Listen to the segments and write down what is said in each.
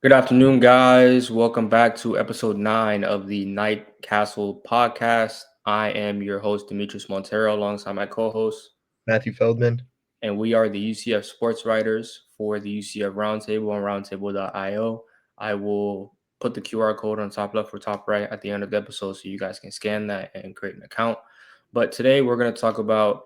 Good afternoon, guys. Welcome back to episode 9 of the KnightCASTle podcast. I am your host, Demetrius Montero, alongside my co host, Matthew Feldman. and we are the UCF sports writers for the UCF Roundtable on roundtable.io. I will put the QR code on top left or top right at the end of the episode so you guys can scan that and create an account. But today we're going to talk about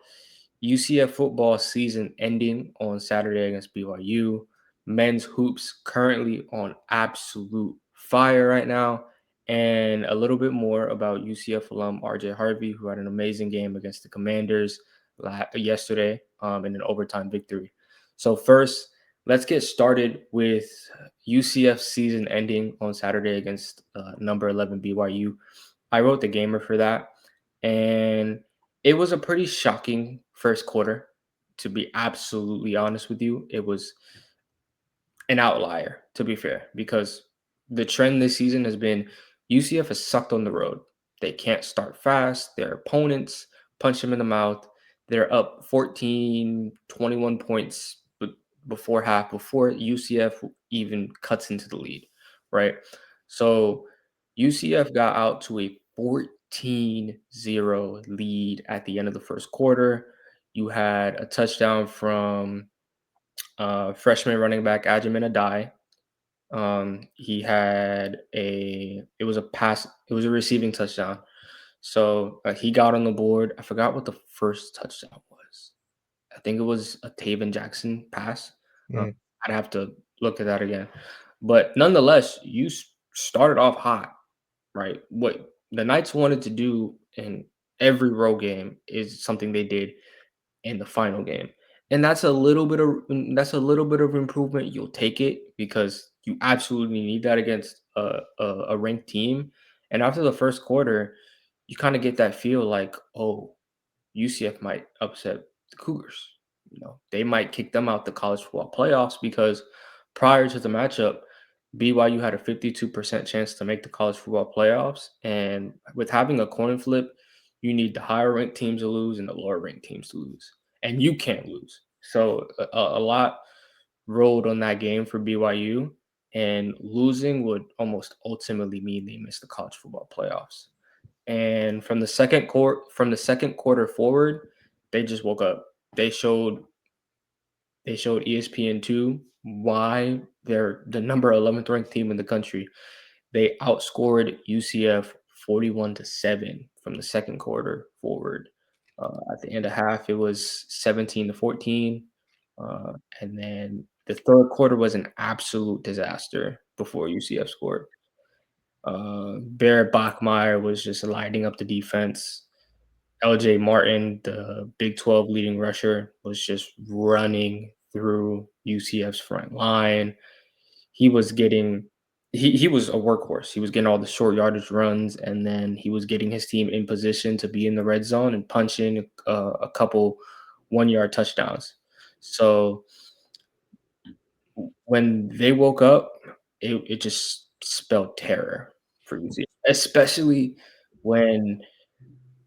UCF football season ending on Saturday against BYU. Men's hoops currently on absolute fire right now. And a little bit more about UCF alum RJ Harvey, who had an amazing game against the Commanders yesterday in an overtime victory. So first, let's get started with UCF season ending on Saturday against number 11 BYU. I wrote the gamer for that, and it was a pretty shocking first quarter. To be absolutely honest with you, it was an outlier, to be fair, because the trend this season has been UCF has sucked on the road. They can't start fast. Their opponents punch them in the mouth. They're up 14, 21 points before half, before UCF even cuts into the lead, right? So UCF got out to a 14-0 lead at the end of the first quarter. You had a touchdown from freshman running back Ajimina Adai. He had it was a pass, it was a receiving touchdown. So he got on the board. I forgot what the first touchdown was. I think it was a Taven Jackson pass. Uh, Mm. I'd have to look at that again. But nonetheless, you started off hot, right? What the Knights wanted to do in every road game is something they did in the final game. And that's a little bit of improvement. You'll take it because you absolutely need that against a ranked team. And after the first quarter, you kind of get that feel like, oh, UCF might upset the Cougars. They might kick them out the college football playoffs because prior to the matchup, BYU had a 52% chance to make the college football playoffs. And with having a coin flip, you need the higher ranked teams to lose and the lower ranked teams to lose. And you can't lose. So a lot rolled on that game for BYU. And losing would almost ultimately mean they miss the college football playoffs. And from the second quarter forward, they just woke up. They showed ESPN2 why they're the number 11th ranked team in the country. They outscored UCF 41-7 from the second quarter forward. At the end of half, it was 17-14, and then the third quarter was an absolute disaster before UCF scored. Barrett Bachmeier was just lighting up the defense. LJ Martin, the Big 12 leading rusher, was just running through UCF's front line. He was getting he was a workhorse. He was getting all the short yardage runs, and then he was getting his team in position to be in the red zone and punch in a couple 1-yard touchdowns. So when they woke up, it just spelled terror for UCF, especially when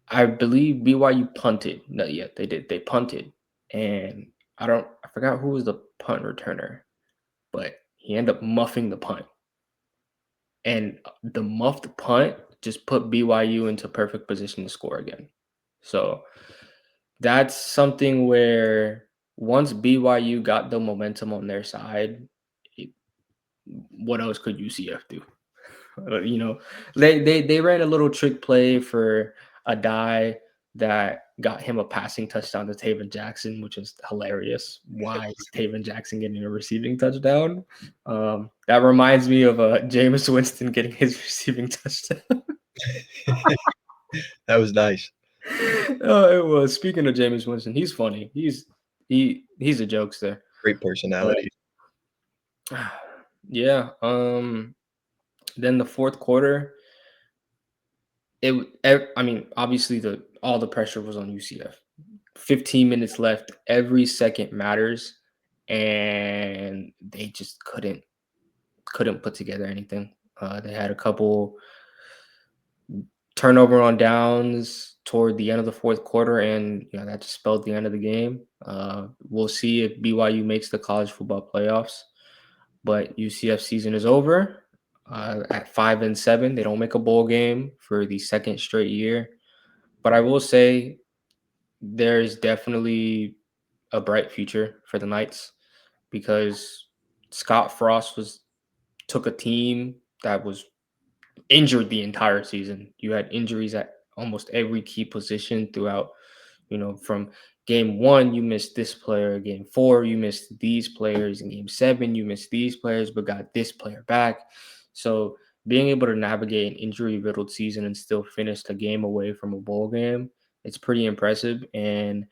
I believe BYU punted. No, yeah, they did. They punted, and I forgot who was the punt returner, but he ended up muffing the punt, and the muffed punt just put BYU into perfect position to score again. So that's something where once BYU got the momentum on their side, it, what else could UCF do? You know, they ran a little trick play for a die that got him a passing touchdown to Taven Jackson, which is hilarious. Why is Taven Jackson getting a receiving touchdown? That reminds me of Jameis Winston getting his receiving touchdown. That was nice. It was. Speaking of Jameis Winston, he's funny. He's a jokester. Great But personality. yeah. Then the fourth quarter, I mean, obviously all the pressure was on UCF. 15 minutes left, every second matters, and they just couldn't put together anything. They had a couple turnover on downs toward the end of the fourth quarter, and that just spelled the end of the game. We'll see if BYU makes the college football playoffs. but UCF season is over at 5-7. They don't make a bowl game for the second straight year. But I will say there's definitely a bright future for the Knights because Scott Frost took a team that was injured the entire season. You had injuries at almost every key position throughout, from game one, you missed this player. Game four, you missed these players. In game seven, you missed these players, but got this player back. So being able to navigate an injury riddled season and still finish the game away from a bowl game, it's pretty impressive. And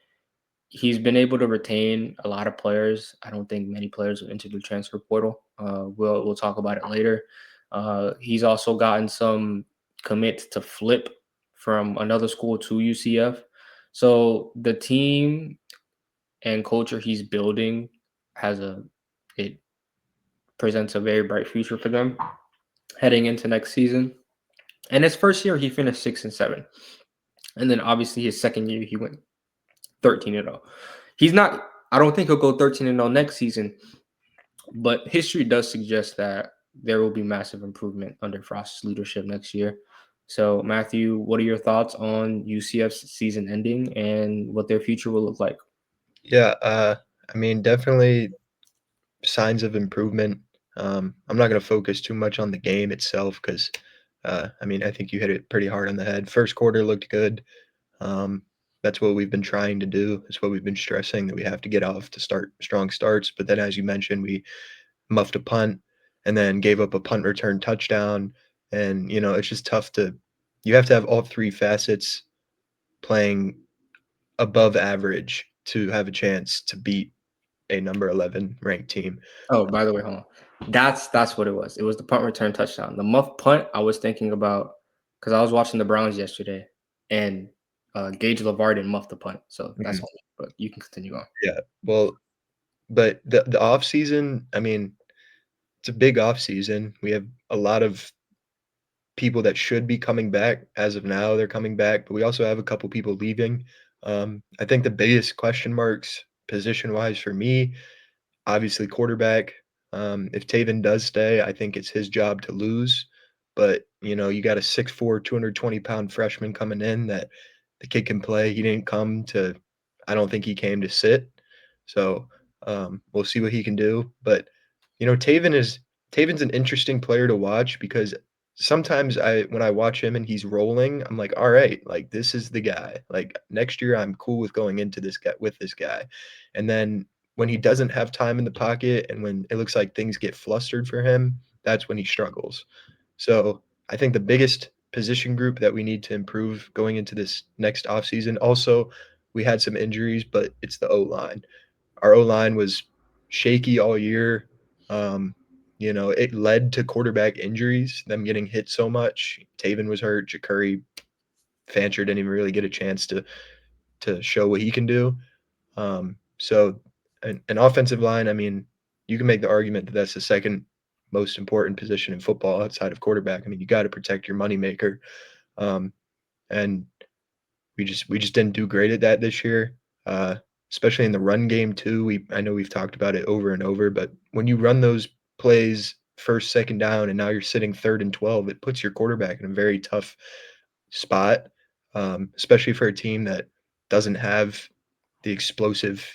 he's been able to retain a lot of players. I don't think many players will enter the transfer portal. We'll talk about it later. He's also gotten some commits to flip from another school to UCF. So the team and culture he's building has it presents a very bright future for them heading into next season. And his first year he finished 6-7. And then obviously his second year he went 13-0. He's not I don't think he'll go 13-0 next season, but history does suggest that there will be massive improvement under Frost's leadership next year. So, Matthew, what are your thoughts on UCF's season ending and what their future will look like? Yeah, I mean, definitely signs of improvement. I'm not going to focus too much on the game itself because, I mean, I think you hit it pretty hard on the head. First quarter looked good. Um, that's what we've been trying to do. That's what we've been stressing that we have to get off to start strong starts. But then, as you mentioned, we muffed a punt and then gave up a punt return touchdown. And, it's just tough you have to have all three facets playing above average to have a chance to beat a number 11 ranked team. Oh, by the way, hold on. That's what it was. It was the punt return touchdown. The muff punt, I was thinking about because I was watching the Browns yesterday, and Gage LeVar didn't muff the punt, so that's Mhm. all. But you can continue on. Yeah. Well, but the off season, I mean, it's a big off season. We have a lot of people that should be coming back. As of now, they're coming back, but we also have a couple people leaving. I think the biggest question marks position wise for me, obviously quarterback. If Taven does stay, I think it's his job to lose. But you got a 6'4", 220-pound freshman coming in that the kid can play. He didn't come to. I don't think he came to sit. So we'll see what he can do. But Taven's an interesting player to watch because sometimes when I watch him and he's rolling, I'm like, all right, like this is the guy. Like next year, I'm cool with going into this guy. And then when he doesn't have time in the pocket and when it looks like things get flustered for him, that's when he struggles. So I think the biggest position group that we need to improve going into this next offseason. Also, we had some injuries, but it's the O line. Our O line was shaky all year. Um, it led to quarterback injuries, them getting hit so much. Taven was hurt. Jakuri Fancher didn't even really get a chance to show what he can do. So an offensive line, I mean, you can make the argument that that's the second most important position in football outside of quarterback. I mean, you got to protect your moneymaker, and we just didn't do great at that this year, especially in the run game too. I know we've talked about it over and over, but when you run those plays first, second down, and now you're sitting 3rd and 12, it puts your quarterback in a very tough spot, especially for a team that doesn't have the explosive,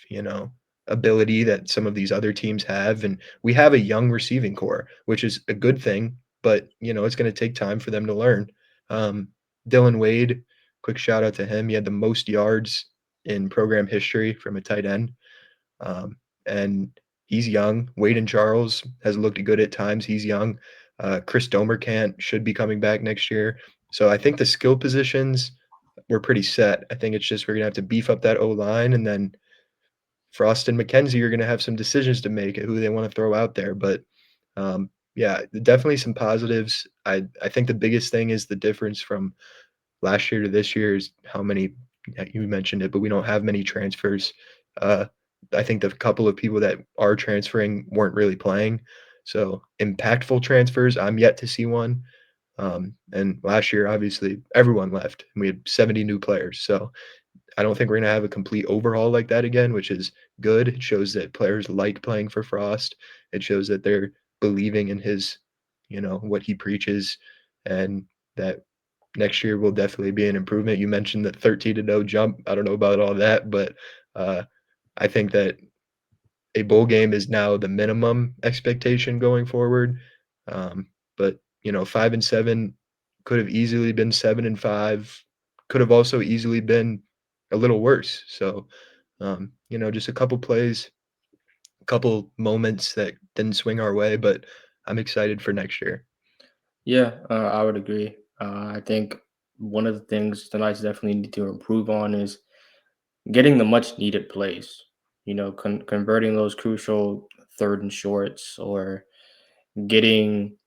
ability that some of these other teams have. And we have a young receiving core, which is a good thing, but it's going to take time for them to learn. Um, Dylan Wade, quick shout out to him. He had the most yards in program history from a tight end. And he's young. Wade and Charles has looked good at times. He's young. Chris Domercant should be coming back next year. So I think the skill positions we're pretty set. I think it's just we're gonna have to beef up that O line, and then Frost and McKenzie are gonna have some decisions to make at who they want to throw out there. But yeah, definitely some positives. I think the biggest thing is the difference from last year to this year is how many you mentioned it, but we don't have many transfers. Uh, I think the couple of people that are transferring weren't really playing. So impactful transfers, I'm yet to see one. And last year, obviously, everyone left, and we had 70 new players. So I don't think we're going to have a complete overhaul like that again, which is good. It shows that players like playing for Frost. It shows that they're believing in his, what he preaches, and that next year will definitely be an improvement. You mentioned the 13-0 jump. I don't know about all that, but uh, I think that a bowl game is now the minimum expectation going forward. But 5-7 could have easily been 7-5. Could have also easily been a little worse. So, just a couple plays, a couple moments that didn't swing our way, but I'm excited for next year. Yeah, I would agree. I think one of the things the Knights definitely need to improve on is getting the much needed plays. Converting those crucial third and shorts, or getting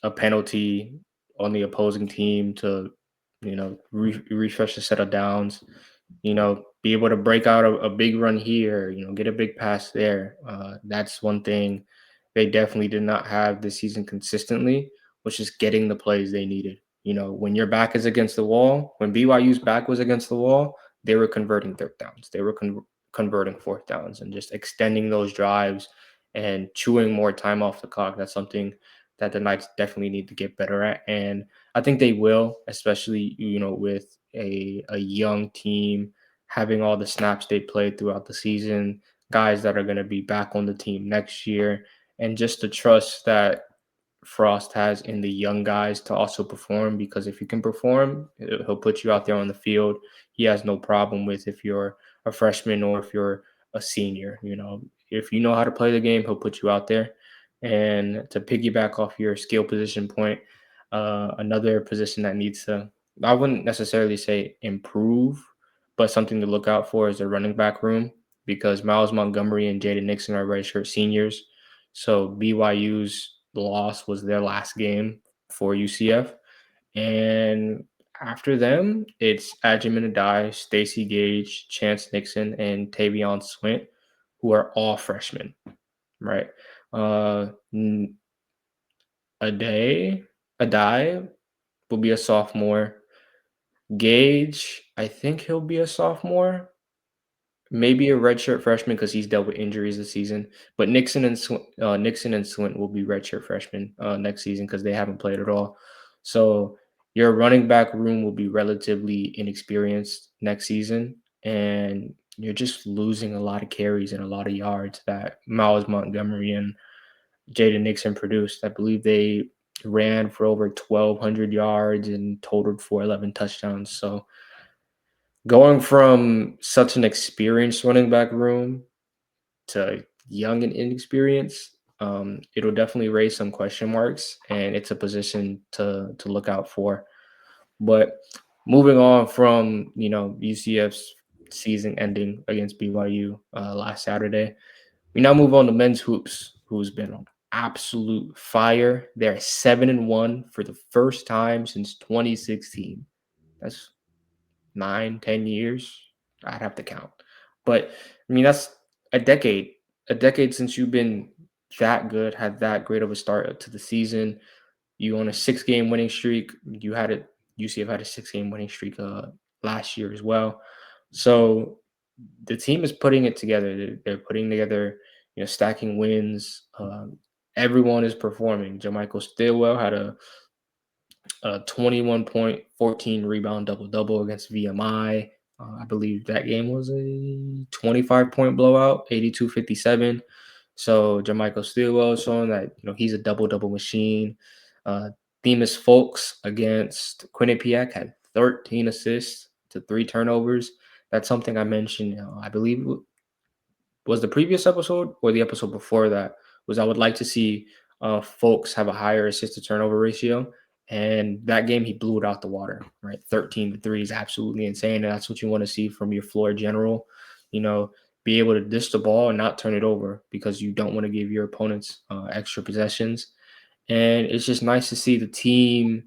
a penalty on the opposing team to, refresh a set of downs. Be able to break out a big run here. Get a big pass there. That's one thing they definitely did not have this season consistently, was just getting the plays they needed. When your back is against the wall, when BYU's back was against the wall, they were converting third downs. They were converting fourth downs and just extending those drives and chewing more time off the clock. That's something that the Knights definitely need to get better at. And I think they will, especially, with a young team having all the snaps they played throughout the season, guys that are going to be back on the team next year, and just the trust that Frost has in the young guys to also perform. Because if you can perform, he'll put you out there on the field. He has no problem with if you're a freshman or if you're a senior. If you know how to play the game, he'll put you out there. And to piggyback off your skill position point, another position that needs to, I wouldn't necessarily say improve, but something to look out for is the running back room, because Miles Montgomery and Jaden Nixon are redshirt seniors. So BYU's loss was their last game for UCF. And after them, it's Adjamin Adai, Stacy Gage, Chance Nixon, and Tavion Swint, who are all freshmen, right? Uh, Adai, Adai will be a sophomore. Gage, I think he'll be a sophomore. Maybe a redshirt freshman because he's dealt with injuries this season. But Nixon and Swint will be redshirt freshmen next season because they haven't played at all. So your running back room will be relatively inexperienced next season, and you're just losing a lot of carries and a lot of yards that Miles Montgomery and Jaden Nixon produced. I believe they ran for over 1,200 yards and totaled for 11 touchdowns. So going from such an experienced running back room to young and inexperienced, it'll definitely raise some question marks, and it's a position to look out for. But moving on from UCF's season ending against BYU last Saturday, we now move on to men's hoops, who's been on absolute fire. They're 7-1 for the first time since 2016. That's 9, 10 years. I'd have to count. But I mean, that's a decade, a decade since you've been that good, had that great of a start to the season. You on a 6-game winning streak. You had it. UCF had a 6-game winning streak last year as well. So the team is putting it together. They're putting together, stacking wins. Everyone is performing. Jermichael Stillwell had a 21 point, 14 rebound double double against VMI. I believe that game was a 25-point blowout, 82-57. So Jermichael Stillwell is showing that he's a double double machine. Themis Folks against Quinnipiac had 13 assists to 3 turnovers. That's something I mentioned. I believe was the previous episode or the episode before that, was I would like to see folks have a higher assist to turnover ratio. And that game, he blew it out the water, right? 13-3 is absolutely insane. And that's what you want to see from your floor general. Be able to dish the ball and not turn it over, because you don't want to give your opponents extra possessions. And it's just nice to see the team,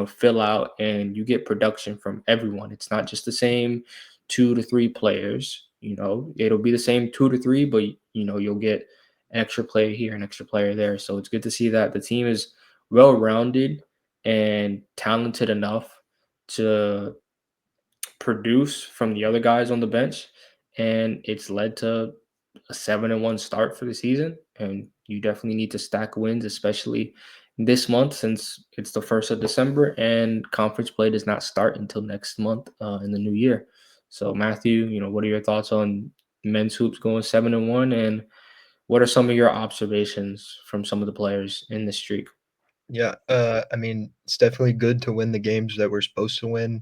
fill out, and you get production from everyone. It's not just the same 2 to 3 players. It'll be the same 2 to 3, but you'll get an extra player here, an extra player there. So it's good to see that the team is well rounded and talented enough to produce from the other guys on the bench. And it's led to a 7-1 start for the season. and you definitely need to stack wins, especially this month since it's the 1st of December and conference play does not start until next month in the new year. So, Matthew, what are your thoughts on men's hoops going 7-1, and what are some of your observations from some of the players in this streak? Yeah, I mean, it's definitely good to win the games that we're supposed to win,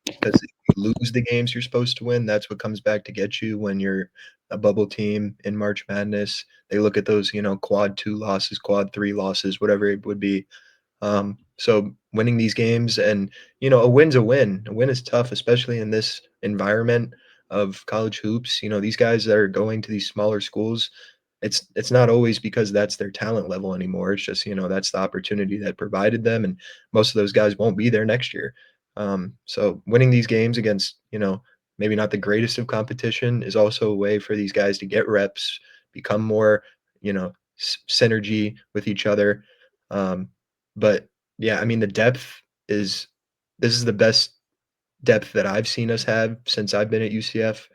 because if you lose the games you're supposed to win, that's what comes back to get you when you're a bubble team in March Madness. They look at those, quad 2 losses, quad 3 losses, whatever it would be. So winning these games and, a win's a win. A win is tough, especially in this environment of college hoops. These guys that are going to these smaller schools, it's not always because that's their talent level anymore. It's just, that's the opportunity that provided them. And most of those guys won't be there next year. So winning these games against, maybe not the greatest of competition is also a way for these guys to get reps, become more, synergy with each other. Um, but yeah, I mean, the depth is this is the best depth that I've seen us have since I've been at UCF.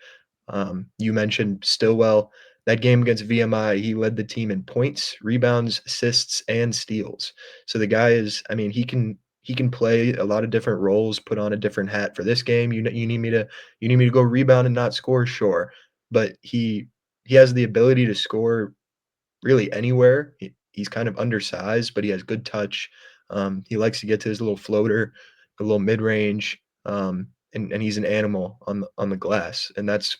You mentioned Stillwell. That game against VMI, he led the team in points, rebounds, assists, and steals. So the guy is, I mean, he can play a lot of different roles, put on a different hat for this game. You need me to go rebound and not score, sure, but he has the ability to score really anywhere. He's kind of undersized, but he has good touch. He likes to get to his little floater, a little mid range, and he's an animal on the glass, and that's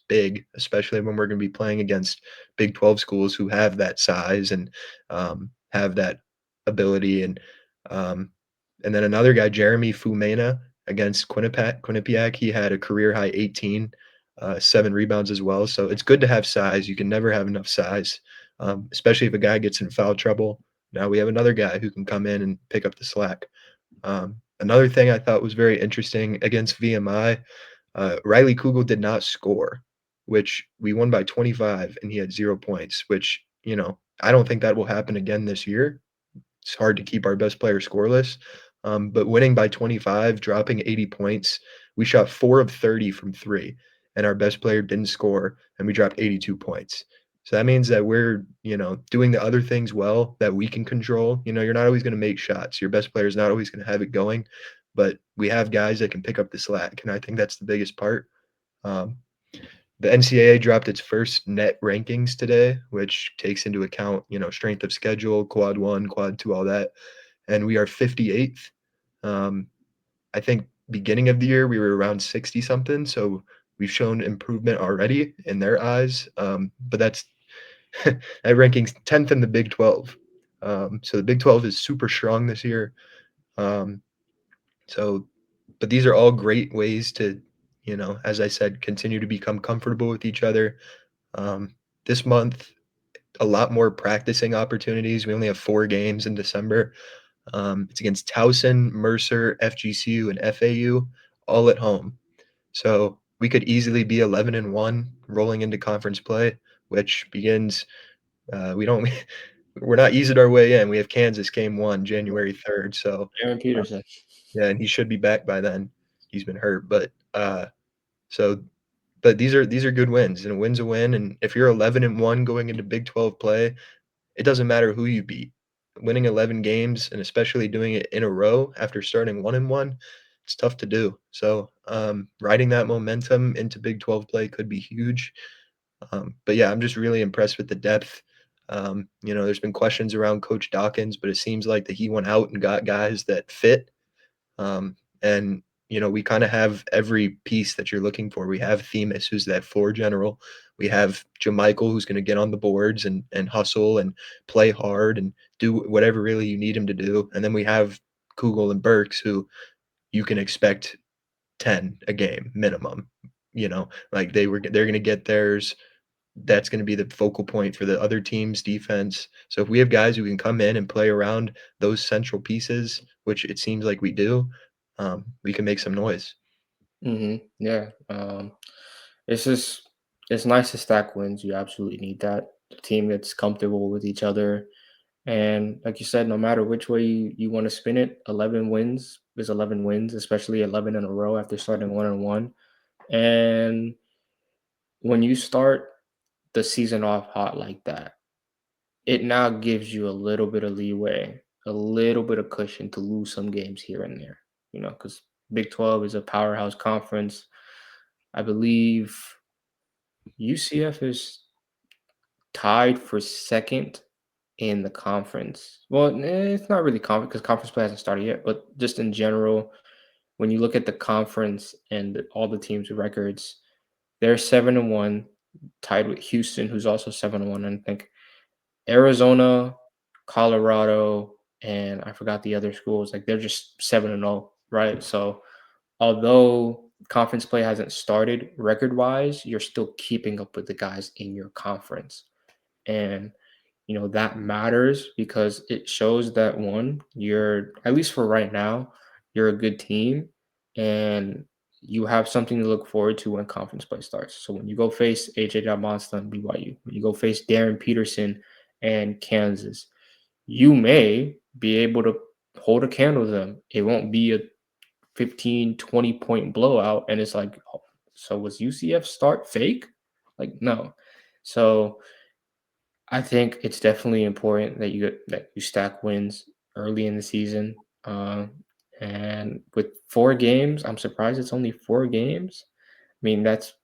big, especially when we're going to be playing against Big 12 schools who have that size and have that ability. And then another guy, Jeremy Fumena, against Quinnipiac, he had a career high 18, 7 rebounds as well. So it's good to have size. You can never have enough size, especially if a guy gets in foul trouble. Now we have another guy who can come in and pick up the slack. Another thing I thought was very interesting against VMI, Riley Kugel did not score, which we won by 25, and he had 0 points, which, I don't think that will happen again this year. It's hard to keep our best player scoreless. But winning by 25, dropping 80 points, we shot 4 of 30 from 3, and our best player didn't score, and we dropped 82 points. So that means that we're, doing the other things well that we can control. You're not always going to make shots. Your best player is not always going to have it going, but we have guys that can pick up the slack, and I think that's the biggest part. Um, the NCAA dropped its first net rankings today, which takes into account, strength of schedule, quad 1, quad 2, all that, and we are 58th. Um, I think beginning of the year, we were around 60 something, so we've shown improvement already in their eyes, but that's that ranking's 10th in the Big 12. So the Big 12 is super strong this year. Um, so but these are all great ways to, as I said, continue to become comfortable with each other. Um, this month, a lot more practicing opportunities. We only have 4 games in December. It's against Towson, Mercer, FGCU, and FAU, all at home. So we could easily be 11-1 rolling into conference play, which begins. We don't. We're not easing our way in. We have Kansas game 1, January 3rd. So Aaron uh, Peterson. yeah, and he should be back by then. He's been hurt, so but these are good wins, and a win's a win. And if you're 11-1 going into Big 12 play, it doesn't matter who you beat. Winning 11 games and especially doing it in a row after starting 1-1, it's tough to do. So, riding that momentum into Big 12 play could be huge. But yeah, I'm just really impressed with the depth. There's been questions around Coach Dawkins, but it seems like that he went out and got guys that fit. And we kind of have every piece that you're looking for. We have Themis, who's that floor general. We have Jamichael, who's going to get on the boards and hustle and play hard and do whatever really you need him to do. And then we have Kugel and Burks, who you can expect 10 a game minimum. Like they're going to get theirs. That's going to be the focal point for the other team's defense. So if we have guys who can come in and play around those central pieces, which it seems like we do, we can make some noise. Yeah. It's just it's nice to stack wins. You absolutely need that. The team that's comfortable with each other. And like you said, no matter which way you want to spin it, 11 wins is 11 wins, especially 11 in a row after starting 1-1. And when you start the season off hot like that, it now gives you a little bit of leeway, a little bit of cushion to lose some games here and there, because Big 12 is a powerhouse conference. I believe UCF is tied for second in the conference. Well, it's not really conference because conference play hasn't started yet, but just in general, when you look at the conference and all the teams' records, they're 7-1, tied with Houston, who's also 7-1. And I think Arizona, Colorado, and I forgot the other schools. Like they're just 7-0, right? So although conference play hasn't started record wise, you're still keeping up with the guys in your conference. And that matters because it shows that one, you're, at least for right now, you're a good team and you have something to look forward to when conference play starts. So when you go face AJ Monster and BYU, when you go face Darren Peterson and Kansas, you may be able to hold a candle to them. It won't be a 15, 20 point blowout. And it's like, oh, so was UCF start fake? Like, no. So I think it's definitely important that you stack wins early in the season. And with 4 games, I'm surprised it's only 4 games. I mean, that's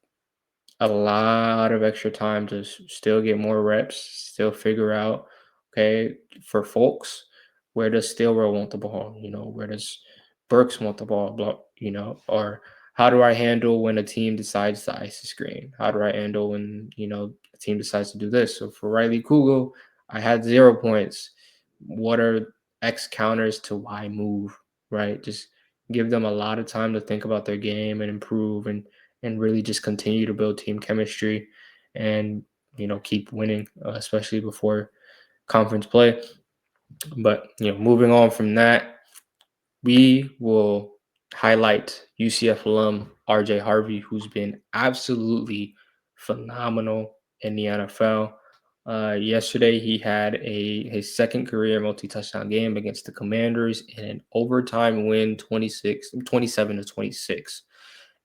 a lot of extra time to still get more reps, still figure out, okay, for folks, where does Stillwell want the ball? Where does Burks want the ball? Or how do I handle when a team decides to ice the screen? How do I handle when, a team decides to do this? So for Riley Kugel, I had 0 points. What are X counters to Y move, right? Just give them a lot of time to think about their game and improve and really just continue to build team chemistry and keep winning, especially before conference play. But moving on from that, we will highlight UCF alum RJ Harvey, who's been absolutely phenomenal in the NFL. Yesterday, he had his second career multi-touchdown game against the Commanders in an overtime win, 27-26.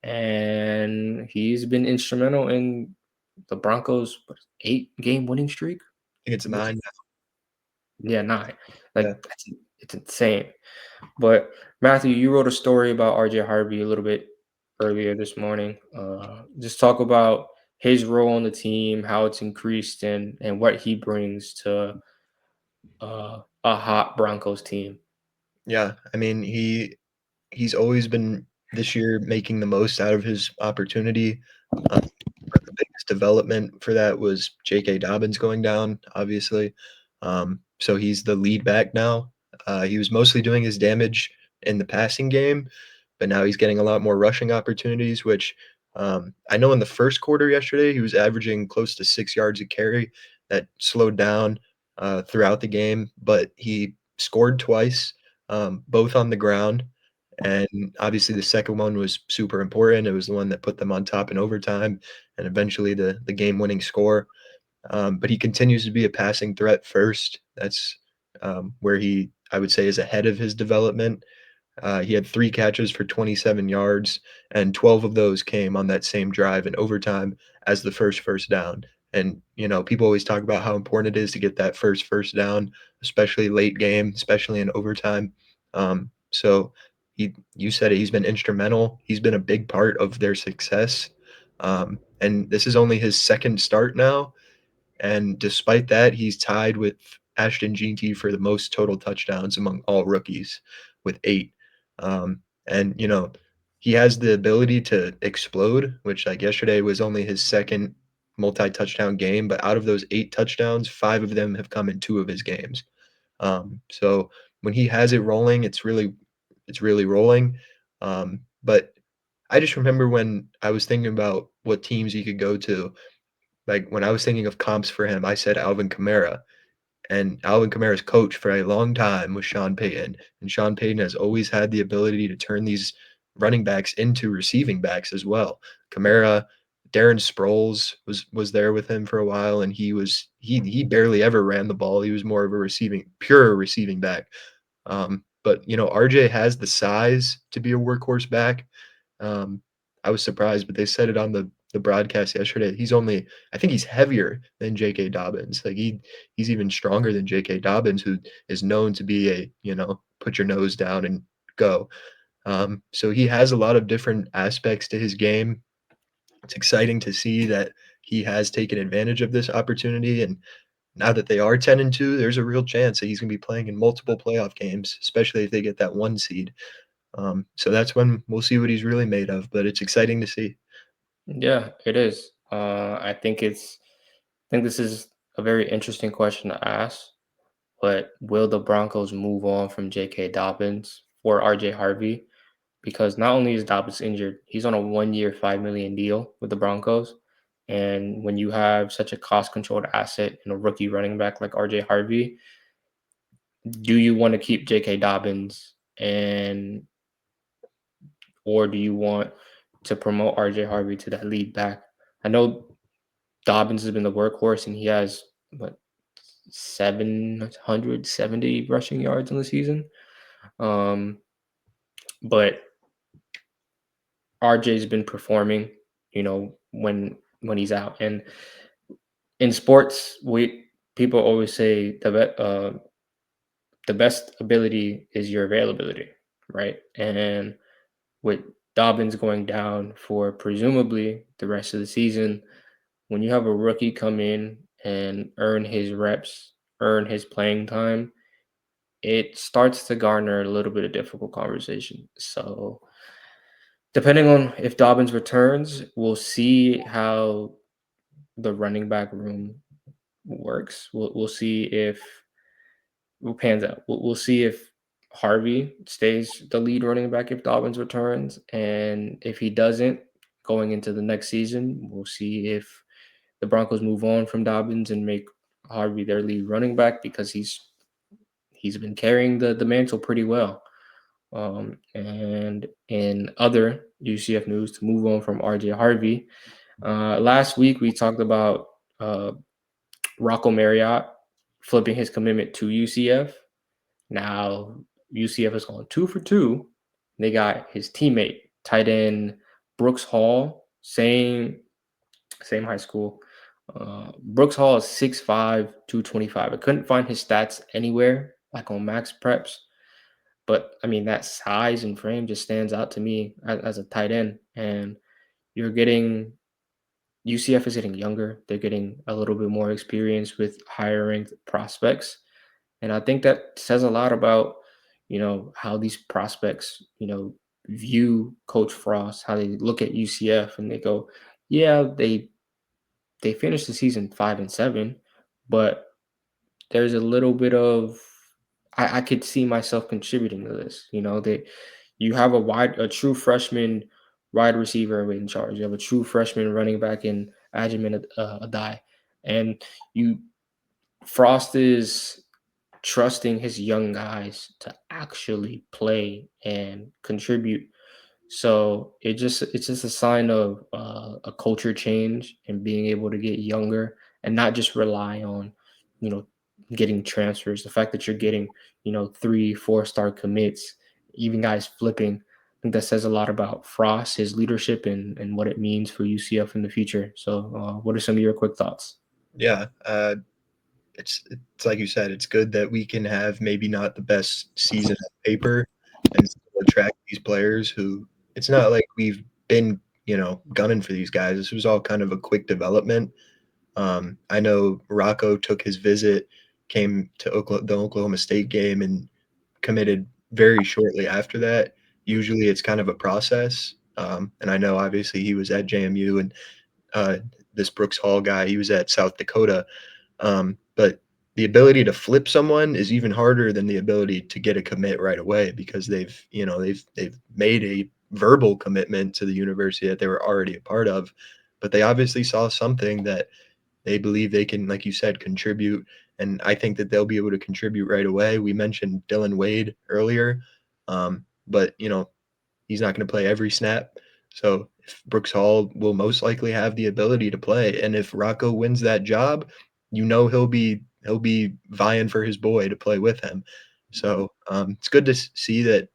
And he's been instrumental in the Broncos' 8-game winning streak. I think it's Which 9 is, now. yeah, 9. Yeah. Like it's insane. But Matthew, you wrote a story about RJ Harvey a little bit earlier this morning. Just talk about his role on the team, how it's increased, and what he brings to a hot Broncos team. Yeah, I mean, he's always been this year making the most out of his opportunity. But the biggest development for that was J.K. Dobbins going down, obviously. So he's the lead back now. He was mostly doing his damage in the passing game, but now he's getting a lot more rushing opportunities, which I know in the first quarter yesterday, he was averaging close to 6 yards a carry. That slowed down throughout the game, but he scored twice, both on the ground. And obviously, the second one was super important. It was the one that put them on top in overtime and eventually the game-winning score. But he continues to be a passing threat first. That's where I would say, is ahead of his development. He had 3 catches for 27 yards, and 12 of those came on that same drive in overtime as the first down. And, people always talk about how important it is to get that first down, especially late game, especially in overtime. So you said it, he's been instrumental. He's been a big part of their success. And this is only his second start now, and despite that, he's tied with Ashton Jeanty for the most total touchdowns among all rookies with 8. And, he has the ability to explode, which, like, yesterday was only his second multi-touchdown game, but out of those 8 touchdowns, 5 of them have come in 2 of his games. So when he has it rolling, it's really rolling. But I just remember when I was thinking about what teams he could go to, like, when I was thinking of comps for him, I said Alvin Kamara, and Alvin Kamara's coach for a long time was Sean Payton, and Sean Payton has always had the ability to turn these running backs into receiving backs as well. Kamara, Darren Sproles was there with him for a while, and he barely ever ran the ball. He was more of a pure receiving back. But RJ has the size to be a workhorse back. I was surprised, but they said it on the broadcast yesterday. I think he's heavier than J.K. Dobbins. Like he's even stronger than J.K. Dobbins, who is known to be put your nose down and go. So he has a lot of different aspects to his game. It's exciting to see that he has taken advantage of this opportunity. And now that they are 10-2, there's a real chance that he's going to be playing in multiple playoff games, especially if they get that one seed. So that's when we'll see what he's really made of. But it's exciting to see. Yeah, it is. I think this is a very interesting question to ask. But will the Broncos move on from J.K. Dobbins for R.J. Harvey? Because not only is Dobbins injured, he's on a 1 year, $5 million deal with the Broncos. And when you have such a cost-controlled asset and a rookie running back like R.J. Harvey, do you want to keep J.K. Dobbins and or do you want to promote R.J. Harvey to that lead back? I know Dobbins has been the workhorse and he has what 770 rushing yards in the season. Um, but RJ's been performing, when he's out. And in sports, we people always say the best ability is your availability, right? And with Dobbins going down for presumably the rest of the season, when you have a rookie come in and earn his reps, earn his playing time, it starts to garner a little bit of difficult conversation. So, depending on if Dobbins returns, we'll see how the running back room works. We'll see if it pans out. We'll see if Harvey stays the lead running back if Dobbins returns, and if he doesn't, going into the next season, we'll see if the Broncos move on from Dobbins and make Harvey their lead running back because he's been carrying the mantle pretty well. And in other UCF news, to move on from RJ Harvey, last week we talked about uh, Rocco Marriott flipping his commitment to UCF. Now UCF has gone 2 for 2. They got his teammate, tight end Brooks Hall, same high school. Brooks Hall is 6'5", 225. I couldn't find his stats anywhere, like on Max Preps. But I mean, that size and frame just stands out to me as a tight end. And you're getting UCF is getting younger. They're getting a little bit more experience with higher ranked prospects. And I think that says a lot about, how these prospects, view Coach Frost, how they look at UCF and they go, yeah, they finished the season 5-7, but there's a little bit of I could see myself contributing to this. That you have a true freshman wide receiver in charge. You have a true freshman running back in Ajamin Adai, and you Frost is trusting his young guys to actually play and contribute. So it's just a sign of a culture change and being able to get younger and not just rely on, you know, getting transfers. The fact that you're getting, 3, 4 star commits, even guys flipping. I think that says a lot about Frost, his leadership, and what it means for UCF in the future. So, what are some of your quick thoughts? Yeah, it's like you said, it's good that we can have maybe not the best season on paper and still attract these players who it's not like we've been, gunning for these guys. This was all kind of a quick development. I know Rocco took his visit, came to the Oklahoma State game, and committed very shortly after that. Usually, it's kind of a process. And I know obviously he was at JMU, and uh, this Brooks Hall guy, he was at South Dakota. But the ability to flip someone is even harder than the ability to get a commit right away because they've made a verbal commitment to the university that they were already a part of, but they obviously saw something that they believe they can, like you said, contribute. And I think that they'll be able to contribute right away. We mentioned Dylan Wade earlier, but he's not going to play every snap. So if Brooks Hall will most likely have the ability to play, and if Rocco wins that job, he'll be vying for his boy to play with him. So it's good to see that,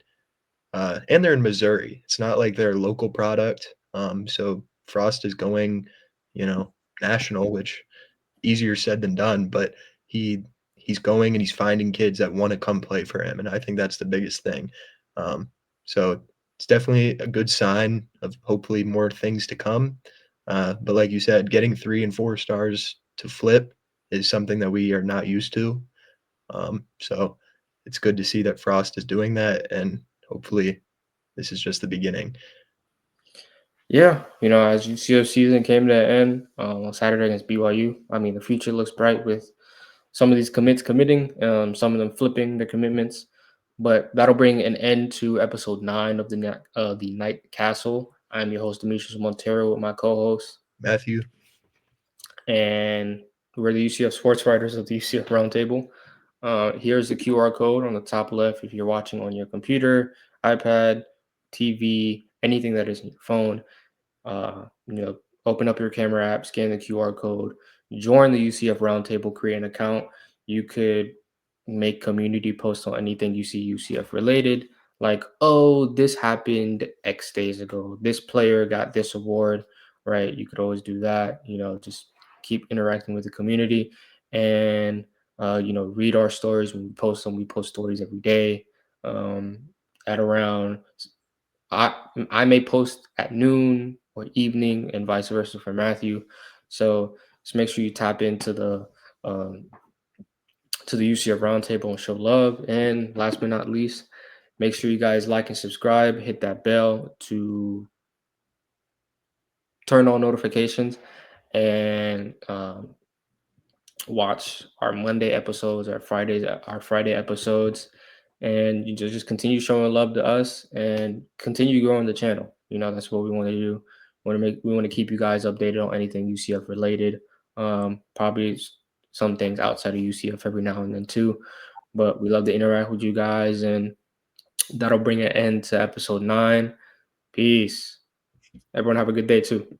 and they're in Missouri. It's not like they're a local product. So Frost is going, national, which easier said than done, but he's going and he's finding kids that want to come play for him, and I think that's the biggest thing. So it's definitely a good sign of hopefully more things to come. But like you said, getting 3 and 4 stars to flip is something that we are not used to. So it's good to see that Frost is doing that, and hopefully this is just the beginning. Yeah, as UCF season came to an end on Saturday against BYU, I mean, the future looks bright with some of these commits committing, some of them flipping their commitments. But that'll bring an end to episode 9 of the Night Castle. I'm your host Demetrius Montero with my co-host, Matthew, and we're the UCF sports writers of the UCF Roundtable. Here's the QR code on the top left if you're watching on your computer, iPad, TV, anything that is in your phone. uh, you know, open up your camera app, scan the QR code, join the UCF Roundtable, create an account. You could make community posts on anything you see UCF related, like, oh, this happened X days ago. This player got this award, right? You could always do that. Just keep interacting with the community and, read our stories when we post them. We post stories every day um, at around I I may post at noon or evening, and vice versa for Matthew. So just make sure you tap into um, the UCF Roundtable and show love. And last but not least, make sure you guys like and subscribe. Hit that bell to turn on notifications, and watch our Monday episodes, our Friday episodes, and you just continue showing love to us and continue growing the channel. That's what we want to do. We want to keep you guys updated on anything UCF related. Probably some things outside of UCF every now and then too. But we love to interact with you guys, and that'll bring an end to episode 9. Peace. Everyone have a good day too.